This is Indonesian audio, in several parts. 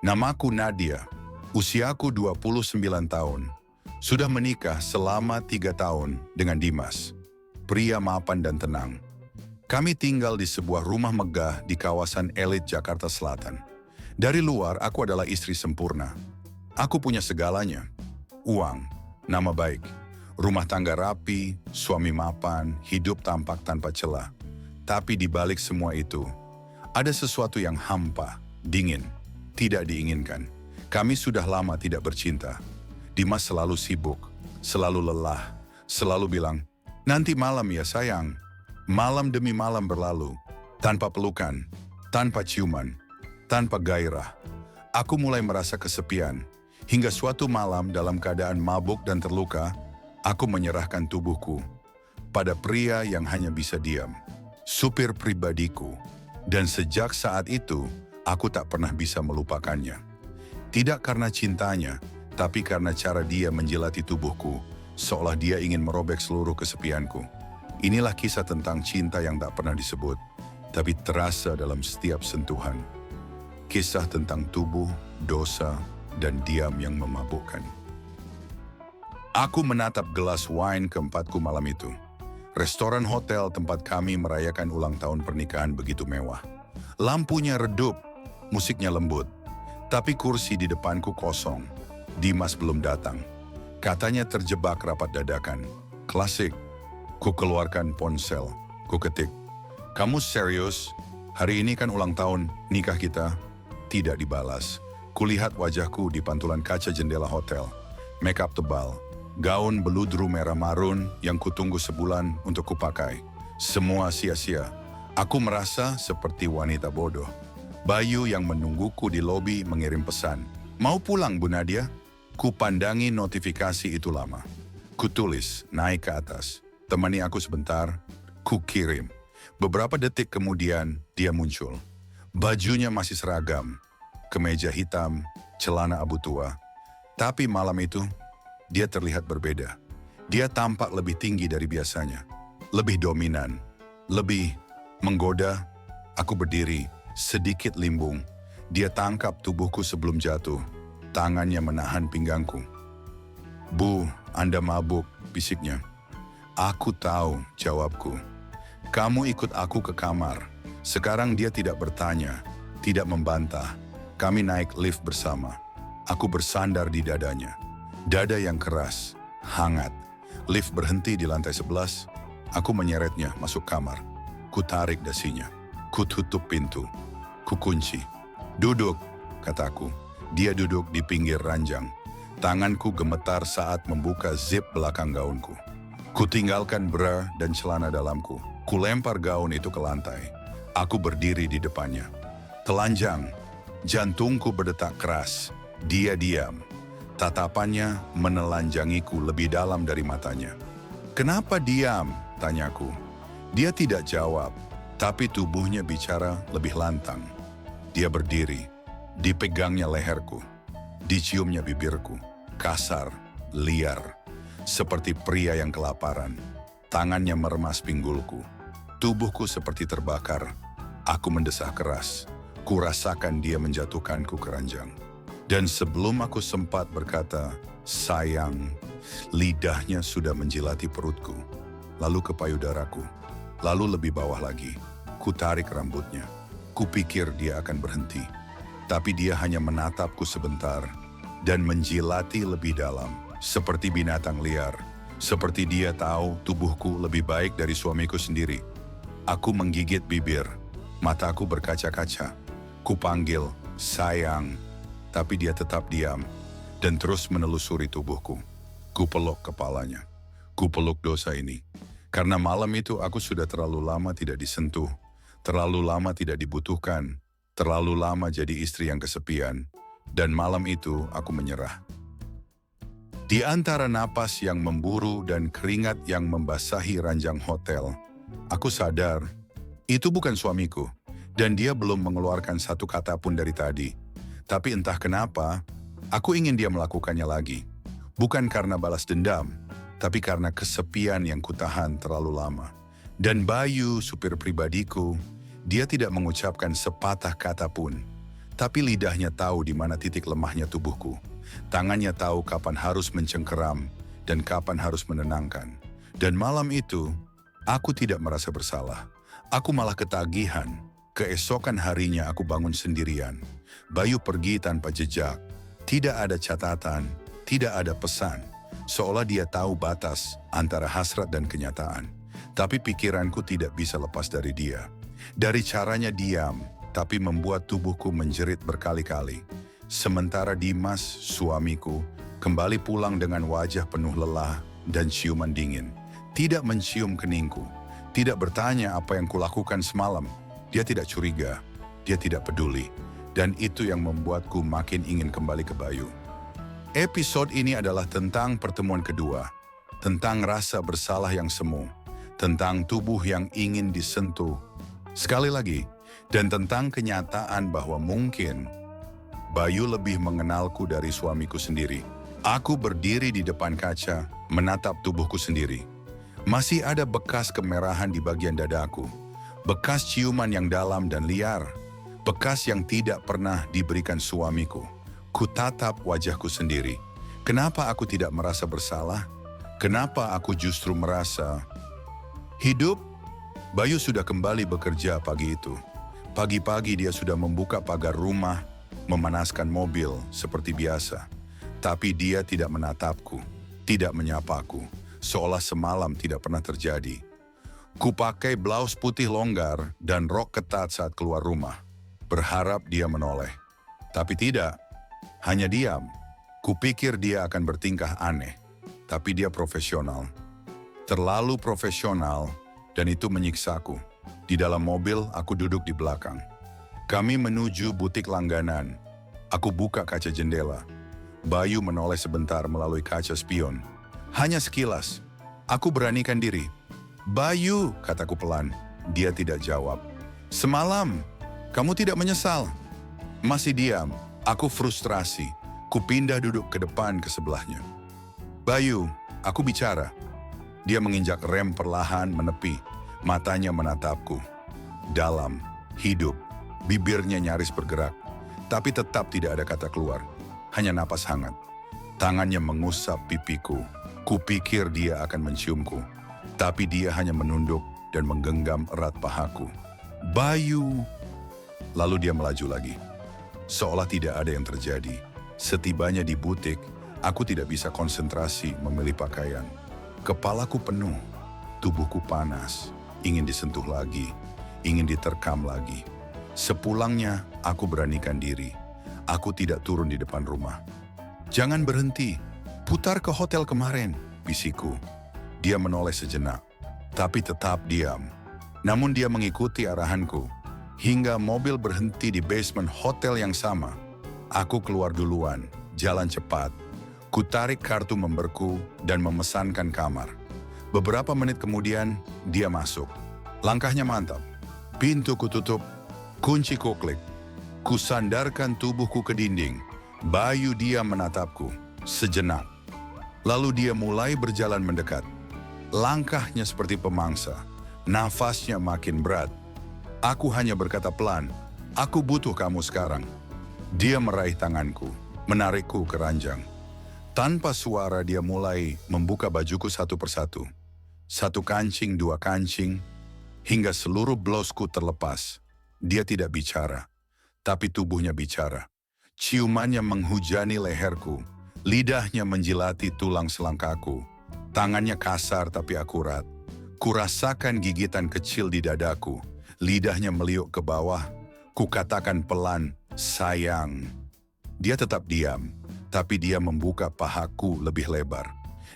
Namaku Nadia, usiaku 29 tahun. Sudah menikah selama 3 tahun dengan Dimas, pria mapan dan tenang. Kami tinggal di sebuah rumah megah di kawasan elit Jakarta Selatan. Dari luar, aku adalah istri sempurna. Aku punya segalanya. Uang, nama baik, rumah tangga rapi, suami mapan, hidup tampak tanpa celah. Tapi di balik semua itu, ada sesuatu yang hampa, dingin, tidak diinginkan. Kami sudah lama tidak bercinta. Dimas selalu sibuk, selalu lelah, selalu bilang, "Nanti malam ya sayang." Malam demi malam berlalu, tanpa pelukan, tanpa ciuman, tanpa gairah. Aku mulai merasa kesepian, hingga suatu malam dalam keadaan mabuk dan terluka, aku menyerahkan tubuhku pada pria yang hanya bisa diam, supir pribadiku. Dan sejak saat itu, aku tak pernah bisa melupakannya. Tidak karena cintanya, tapi karena cara dia menjilati tubuhku, seolah dia ingin merobek seluruh kesepianku. Inilah kisah tentang cinta yang tak pernah disebut, tapi terasa dalam setiap sentuhan. Kisah tentang tubuh, dosa, dan diam yang memabukkan. Aku menatap gelas wine keempatku malam itu. Restoran hotel tempat kami merayakan ulang tahun pernikahan begitu mewah. Lampunya redup, musiknya lembut, tapi kursi di depanku kosong. Dimas belum datang. Katanya terjebak rapat dadakan. Klasik. Ku keluarkan ponsel. Ku ketik. "Kamu serius? Hari ini kan ulang tahun nikah kita?" Tidak dibalas. Kulihat wajahku di pantulan kaca jendela hotel. Makeup tebal. Gaun beludru merah marun yang kutunggu sebulan untuk kupakai. Semua sia-sia. Aku merasa seperti wanita bodoh. Bayu yang menungguku di lobi mengirim pesan. "Mau pulang, Bu Nadia?" Kupandangi notifikasi itu lama. Kutulis, naik ke atas. "Temani aku sebentar." Kukirim. Beberapa detik kemudian, dia muncul. Bajunya masih seragam. Kemeja hitam, celana abu tua. Tapi malam itu, dia terlihat berbeda. Dia tampak lebih tinggi dari biasanya. Lebih dominan. Lebih menggoda. Aku berdiri, sedikit limbung. Dia tangkap tubuhku sebelum jatuh. Tangannya menahan pinggangku. "Bu, Anda mabuk," bisiknya. "Aku tahu," jawabku. "Kamu ikut aku ke kamar." Sekarang dia tidak bertanya, tidak membantah. Kami naik lift bersama. Aku bersandar di dadanya. Dada yang keras, hangat. Lift berhenti di lantai 11. Aku menyeretnya masuk kamar. Ku tarik dasinya. Ku tutup pintu. Ku kunci. "Duduk," kataku. Dia duduk di pinggir ranjang. Tanganku gemetar saat membuka zip belakang gaunku. Ku tinggalkan bra dan celana dalamku. Ku lempar gaun itu ke lantai. Aku berdiri di depannya. Telanjang. Jantungku berdetak keras. Dia diam. Tatapannya menelanjangiku lebih dalam dari matanya. "Kenapa diam?" tanyaku. Dia tidak jawab, tapi tubuhnya bicara lebih lantang. Dia berdiri. Dipegangnya leherku, diciumnya bibirku, kasar, liar, seperti pria yang kelaparan. Tangannya meremas pinggulku, tubuhku seperti terbakar. Aku mendesah keras, ku rasakan dia menjatuhkanku ke ranjang. Dan sebelum aku sempat berkata, "Sayang," lidahnya sudah menjilati perutku, lalu ke payudaraku, lalu lebih bawah lagi. Ku tarik rambutnya, kupikir dia akan berhenti. Tapi dia hanya menatapku sebentar dan menjilati lebih dalam, seperti binatang liar. Seperti dia tahu tubuhku lebih baik dari suamiku sendiri. Aku menggigit bibir, mataku berkaca-kaca. Kupanggil, "Sayang," tapi dia tetap diam dan terus menelusuri tubuhku. Kupeluk kepalanya. Kupeluk dosa ini. Karena malam itu aku sudah terlalu lama tidak disentuh, terlalu lama tidak dibutuhkan, terlalu lama jadi istri yang kesepian, dan malam itu aku menyerah. Di antara napas yang memburu dan keringat yang membasahi ranjang hotel, aku sadar itu bukan suamiku, dan dia belum mengeluarkan satu kata pun dari tadi. Tapi entah kenapa, aku ingin dia melakukannya lagi. Bukan karena balas dendam, tapi karena kesepian yang kutahan terlalu lama. Dan Bayu, supir pribadiku, dia tidak mengucapkan sepatah kata pun. Tapi lidahnya tahu di mana titik lemahnya tubuhku. Tangannya tahu kapan harus mencengkeram dan kapan harus menenangkan. Dan malam itu, aku tidak merasa bersalah. Aku malah ketagihan. Keesokan harinya aku bangun sendirian. Bayu pergi tanpa jejak. Tidak ada catatan, tidak ada pesan. Seolah dia tahu batas antara hasrat dan kenyataan. Tapi pikiranku tidak bisa lepas dari dia. Dari caranya diam, tapi membuat tubuhku menjerit berkali-kali. Sementara Dimas, suamiku, kembali pulang dengan wajah penuh lelah dan ciuman dingin. Tidak mencium keningku, tidak bertanya apa yang kulakukan semalam. Dia tidak curiga, dia tidak peduli. Dan itu yang membuatku makin ingin kembali ke Bayu. Episode ini adalah tentang pertemuan kedua, tentang rasa bersalah yang semu, tentang tubuh yang ingin disentuh. Sekali lagi, dan tentang kenyataan bahwa mungkin Bayu lebih mengenalku dari suamiku sendiri. Aku berdiri di depan kaca, menatap tubuhku sendiri. Masih ada bekas kemerahan di bagian dadaku. Bekas ciuman yang dalam dan liar, bekas yang tidak pernah diberikan suamiku. Kutatap wajahku sendiri. Kenapa aku tidak merasa bersalah? Kenapa aku justru merasa hidup? Bayu sudah kembali bekerja pagi itu. Pagi-pagi dia sudah membuka pagar rumah, memanaskan mobil seperti biasa. Tapi dia tidak menatapku, tidak menyapaku, seolah semalam tidak pernah terjadi. Kupakai blaus putih longgar dan rok ketat saat keluar rumah. Berharap dia menoleh. Tapi tidak, hanya diam. Kupikir dia akan bertingkah aneh. Tapi dia profesional. Terlalu profesional dan itu menyiksaku. Di dalam mobil, aku duduk di belakang. Kami menuju butik langganan. Aku buka kaca jendela. Bayu menoleh sebentar melalui kaca spion. Hanya sekilas. Aku beranikan diri. "Bayu," kataku pelan. Dia tidak jawab. "Semalam, kamu tidak menyesal?" Masih diam. Aku frustrasi. Kupindah duduk ke depan ke sebelahnya. "Bayu, aku bicara." Dia menginjak rem perlahan menepi. Matanya menatapku. Dalam, hidup. Bibirnya nyaris bergerak. Tapi tetap tidak ada kata keluar. Hanya napas hangat. Tangannya mengusap pipiku. Kupikir dia akan menciumku. Tapi dia hanya menunduk dan menggenggam erat pahaku. "Bayu." Lalu dia melaju lagi. Seolah tidak ada yang terjadi. Setibanya di butik, aku tidak bisa konsentrasi memilih pakaian. Kepalaku penuh, tubuhku panas, ingin disentuh lagi, ingin diterkam lagi. Sepulangnya, aku beranikan diri. Aku tidak turun di depan rumah. "Jangan berhenti, putar ke hotel kemarin," bisikku. Dia menoleh sejenak, tapi tetap diam. Namun dia mengikuti arahanku, hingga mobil berhenti di basement hotel yang sama. Aku keluar duluan, jalan cepat. Kutarik kartu memberku dan memesankan kamar. Beberapa menit kemudian, dia masuk. Langkahnya mantap. Pintu kututup, kunci kuklik. Kusandarkan tubuhku ke dinding. Bayu diam menatapku, sejenak. Lalu dia mulai berjalan mendekat. Langkahnya seperti pemangsa. Nafasnya makin berat. Aku hanya berkata pelan, "Aku butuh kamu sekarang." Dia meraih tanganku, menarikku ke ranjang. Tanpa suara dia mulai membuka bajuku satu persatu. Satu kancing, dua kancing, hingga seluruh blousku terlepas. Dia tidak bicara, tapi tubuhnya bicara. Ciumannya menghujani leherku, lidahnya menjilati tulang selangkaku. Tangannya kasar tapi akurat. Kurasakan gigitan kecil di dadaku, lidahnya meliuk ke bawah. Kukatakan pelan, "Sayang." Dia tetap diam. Tapi dia membuka pahaku lebih lebar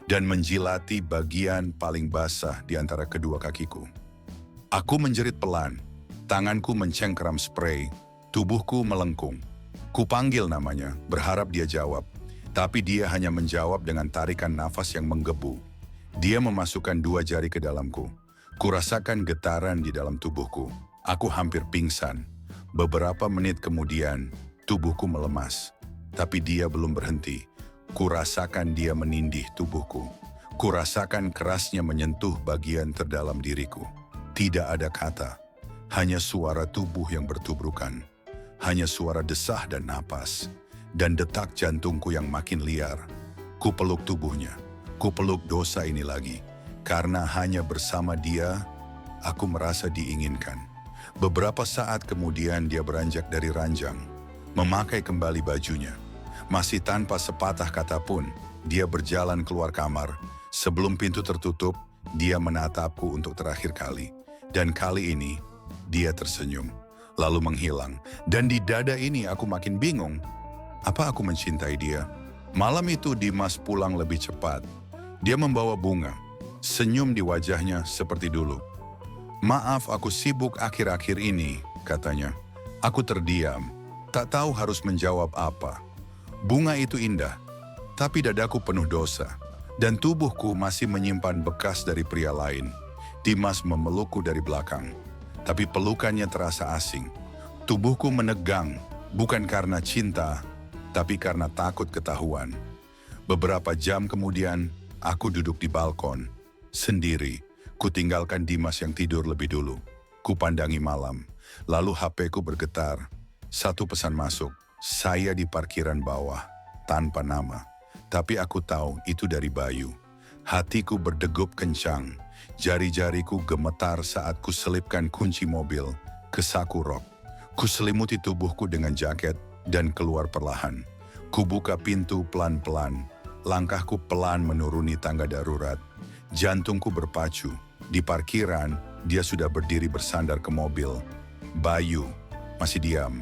dan menjilati bagian paling basah di antara kedua kakiku. Aku menjerit pelan, tanganku mencengkeram spray, tubuhku melengkung. Kupanggil namanya, berharap dia jawab. Tapi dia hanya menjawab dengan tarikan nafas yang menggebu. Dia memasukkan dua jari ke dalamku. Kurasakan getaran di dalam tubuhku. Aku hampir pingsan. Beberapa menit kemudian, tubuhku melemas. Tapi dia belum berhenti. Kurasakan dia menindih tubuhku. Kurasakan kerasnya menyentuh bagian terdalam diriku. Tidak ada kata, hanya suara tubuh yang bertubrukan. hanya suara desah dan napas, dan detak jantungku yang makin liar. Ku peluk tubuhnya, ku peluk dosa ini lagi, karena hanya bersama dia, aku merasa diinginkan. Beberapa saat kemudian dia beranjak dari ranjang, memakai kembali bajunya. Masih tanpa sepatah kata pun, dia berjalan keluar kamar. Sebelum pintu tertutup, dia menatapku untuk terakhir kali. Dan kali ini, dia tersenyum, lalu menghilang. Dan di dada ini aku makin bingung. Apa aku mencintai dia? Malam itu Dimas pulang lebih cepat. Dia membawa bunga, senyum di wajahnya seperti dulu. "Maaf, aku sibuk akhir-akhir ini," katanya. Aku terdiam, tak tahu harus menjawab apa. Bunga itu indah, tapi dadaku penuh dosa. Dan tubuhku masih menyimpan bekas dari pria lain. Dimas memelukku dari belakang, tapi pelukannya terasa asing. Tubuhku menegang, bukan karena cinta, tapi karena takut ketahuan. Beberapa jam kemudian, aku duduk di balkon, sendiri. Ku tinggalkan Dimas yang tidur lebih dulu. Ku pandangi malam, lalu HP-ku bergetar. Satu pesan masuk, "Saya di parkiran bawah," tanpa nama. Tapi aku tahu itu dari Bayu. Hatiku berdegup kencang. Jari-jariku gemetar saat ku selipkan kunci mobil ke saku rok. Ku selimuti tubuhku dengan jaket dan keluar perlahan. Ku buka pintu pelan-pelan. Langkahku pelan menuruni tangga darurat. Jantungku berpacu. Di parkiran, dia sudah berdiri bersandar ke mobil. Bayu masih diam,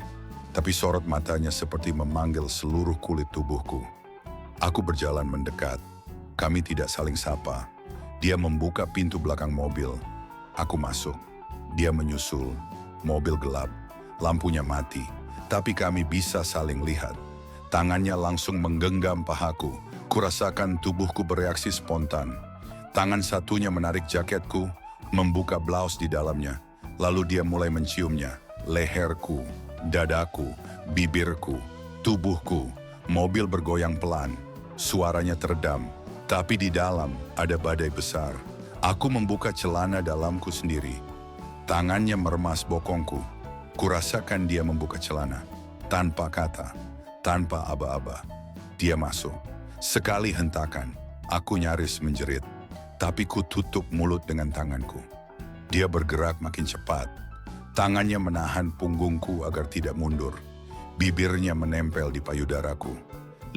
tapi sorot matanya seperti memanggil seluruh kulit tubuhku. Aku berjalan mendekat. Kami tidak saling sapa. Dia membuka pintu belakang mobil. Aku masuk. Dia menyusul. Mobil gelap. Lampunya mati. Tapi kami bisa saling lihat. Tangannya langsung menggenggam pahaku. Kurasakan tubuhku bereaksi spontan. Tangan satunya menarik jaketku, membuka blaus di dalamnya. Lalu dia mulai menciumnya. Leherku, dadaku, bibirku, tubuhku. Mobil bergoyang pelan. Suaranya teredam, tapi di dalam ada badai besar. Aku membuka celana dalamku sendiri. Tangannya meremas bokongku. Kurasakan dia membuka celana. Tanpa kata, tanpa aba-aba. Dia masuk. Sekali hentakan, aku nyaris menjerit. Tapi ku tutup mulut dengan tanganku. Dia bergerak makin cepat. Tangannya menahan punggungku agar tidak mundur. Bibirnya menempel di payudaraku.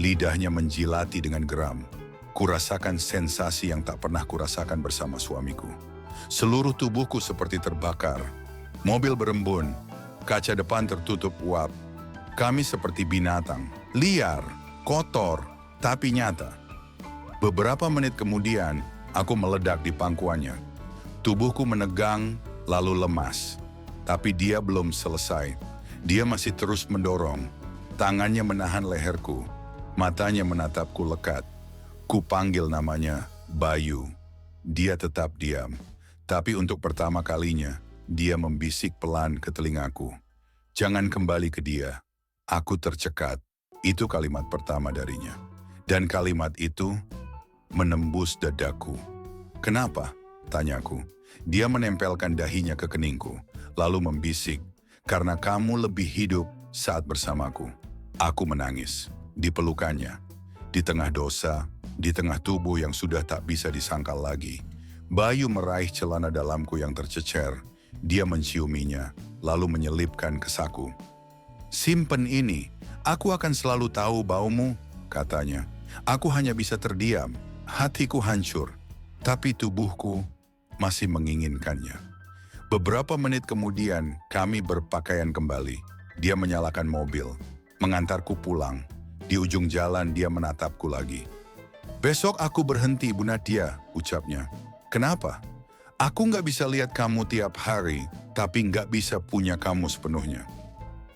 Lidahnya menjilati dengan geram. Kurasakan sensasi yang tak pernah kurasakan bersama suamiku. Seluruh tubuhku seperti terbakar. Mobil berembun, kaca depan tertutup uap. Kami seperti binatang, liar, kotor, tapi nyata. Beberapa menit kemudian, aku meledak di pangkuannya. Tubuhku menegang, lalu lemas. Tapi dia belum selesai. Dia masih terus mendorong. Tangannya menahan leherku. Matanya menatapku lekat. Ku panggil namanya, Bayu. Dia tetap diam. Tapi untuk pertama kalinya, dia membisik pelan ke telingaku. "Jangan kembali ke dia." Aku tercekat. Itu kalimat pertama darinya. Dan kalimat itu menembus dadaku. "Kenapa?" tanyaku. Dia menempelkan dahinya ke keningku, lalu membisik, "Karena kamu lebih hidup saat bersamaku." Aku menangis. Di pelukannya, di tengah dosa, di tengah tubuh yang sudah tak bisa disangkal lagi. Bayu meraih celana dalamku yang tercecer. Dia menciuminya, lalu menyelipkan ke saku. "Simpen ini, aku akan selalu tahu baumu," katanya. Aku hanya bisa terdiam, hatiku hancur, tapi tubuhku masih menginginkannya. Beberapa menit kemudian, kami berpakaian kembali. Dia menyalakan mobil, mengantarku pulang. Di ujung jalan dia menatapku lagi. "Besok aku berhenti, Bu Nadia," ucapnya. "Kenapa?" "Aku nggak bisa lihat kamu tiap hari, tapi nggak bisa punya kamu sepenuhnya."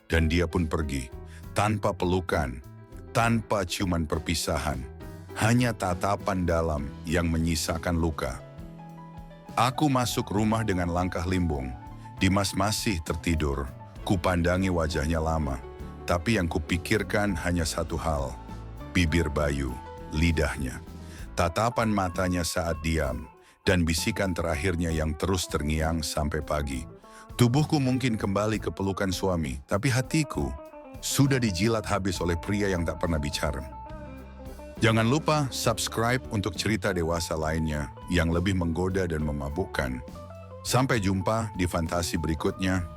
Dan dia pun pergi, tanpa pelukan, tanpa ciuman perpisahan. Hanya tatapan dalam yang menyisakan luka. Aku masuk rumah dengan langkah limbung. Dimas masih tertidur. Kupandangi wajahnya lama. Tapi yang kupikirkan hanya satu hal. Bibir Bayu, lidahnya, tatapan matanya saat diam, dan bisikan terakhirnya yang terus terngiang sampai pagi. Tubuhku mungkin kembali ke pelukan suami, tapi hatiku sudah dijilat habis oleh pria yang tak pernah bicara. Jangan lupa subscribe untuk cerita dewasa lainnya yang lebih menggoda dan memabukkan. Sampai jumpa di fantasi berikutnya.